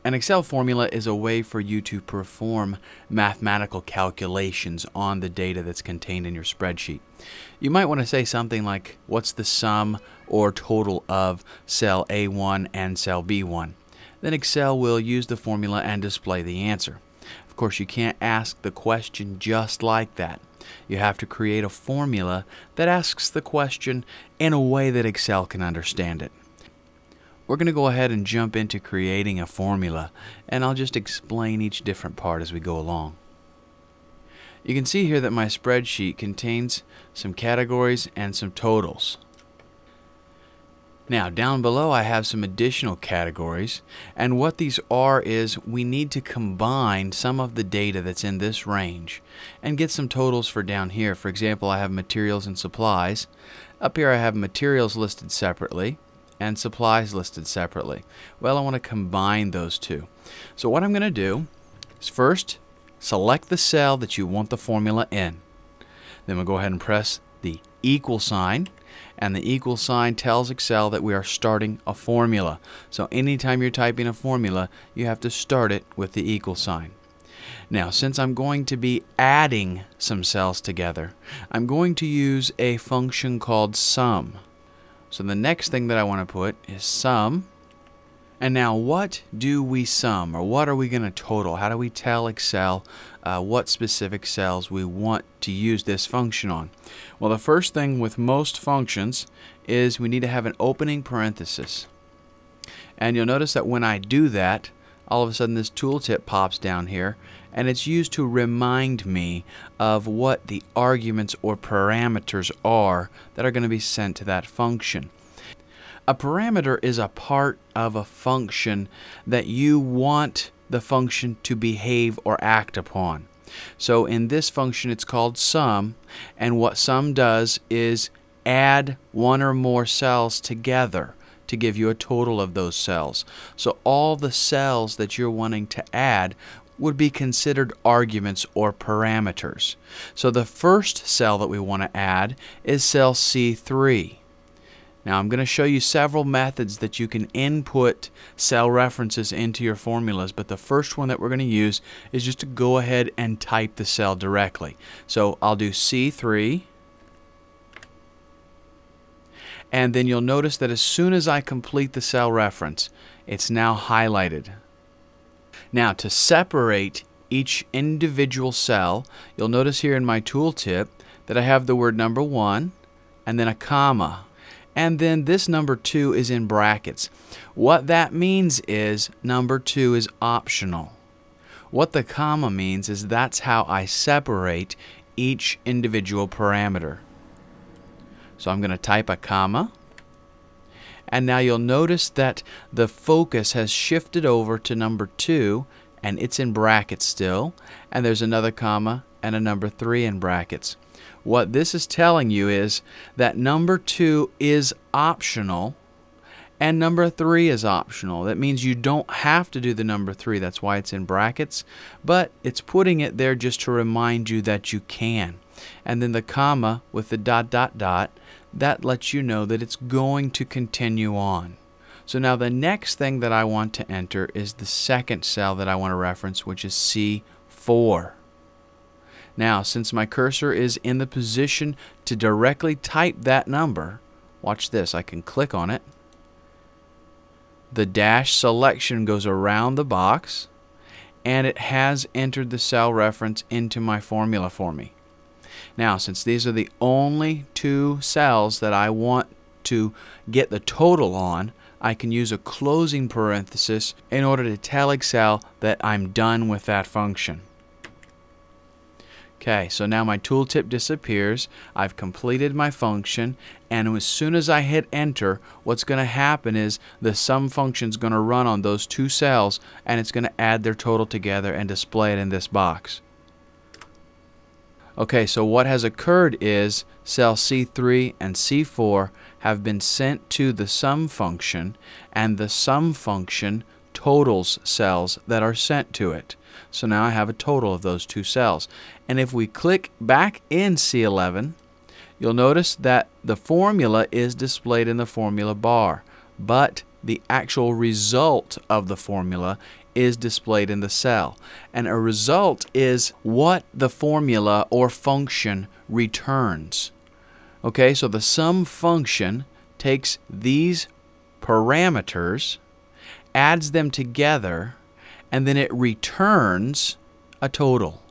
An Excel formula is a way for you to perform mathematical calculations on the data that's contained in your spreadsheet. You might want to say something like, what's the sum or total of cell A1 and cell B1? Then Excel will use the formula and display the answer. Of course, you can't ask the question just like that. You have to create a formula that asks the question in a way that Excel can understand it. We're going to go ahead and jump into creating a formula, and I'll just explain each different part as we go along. You can see here that my spreadsheet contains some categories and some totals. Now down below I have some additional categories, and what these are is we need to combine some of the data that's in this range and get some totals for down here. For example, I have materials and supplies. Up here I have materials listed separately and supplies listed separately. Well, I want to combine those two. So what I'm going to do is first select the cell that you want the formula in. Then we'll go ahead and press the equal sign, and the equal sign tells Excel that we are starting a formula. So anytime you're typing a formula, you have to start it with the equal sign. Now, since I'm going to be adding some cells together, I'm going to use a function called sum. So the next thing that I want to put is sum. And now what do we sum, or what are we going to total? How do we tell Excel what specific cells we want to use this function on? Well, the first thing with most functions is we need to have an opening parenthesis. And you'll notice that when I do that, all of a sudden this tooltip pops down here, and it's used to remind me of what the arguments or parameters are that are going to be sent to that function. A parameter is a part of a function that you want the function to behave or act upon. So in this function it's called sum, and what sum does is add one or more cells together to give you a total of those cells. So all the cells that you're wanting to add would be considered arguments or parameters. So the first cell that we want to add is cell C3. Now I'm going to show you several methods that you can input cell references into your formulas, but the first one that we're going to use is just to go ahead and type the cell directly. So I'll do C3, and then you'll notice that as soon as I complete the cell reference, it's now highlighted. Now to separate each individual cell, you'll notice here in my tooltip that I have the word number 1 and then a comma. And then this number 2 is in brackets. What that means is number 2 is optional. What the comma means is that's how I separate each individual parameter. So I'm going to type a comma, and now you'll notice that the focus has shifted over to number 2, and it's in brackets still, and there's another comma and a number 3 in brackets. What this is telling you is that number 2 is optional and number 3 is optional. That means you don't have to do the number 3. That's why it's in brackets, but it's putting it there just to remind you that you can. And then the comma with the dot dot dot, that lets you know that it's going to continue on. So now the next thing that I want to enter is the second cell that I want to reference, which is C4. Now, since my cursor is in the position to directly type that number, watch this, I can click on it. The dash selection goes around the box, and it has entered the cell reference into my formula for me. Now, since these are the only 2 cells that I want to get the total on, I can use a closing parenthesis in order to tell Excel that I'm done with that function. Okay, so now my tooltip disappears. I've completed my function, and as soon as I hit enter, what's going to happen is the sum function is going to run on those 2 cells, and it's going to add their total together and display it in this box. Okay, so what has occurred is cell C3 and C4 have been sent to the sum function, and the sum function totals cells that are sent to it. So now I have a total of those 2 cells. And if we click back in C11, you'll notice that the formula is displayed in the formula bar, but the actual result of the formula is displayed in the cell. And a result is what the formula or function returns. Okay, so the sum function takes these parameters, adds them together, and then it returns a total.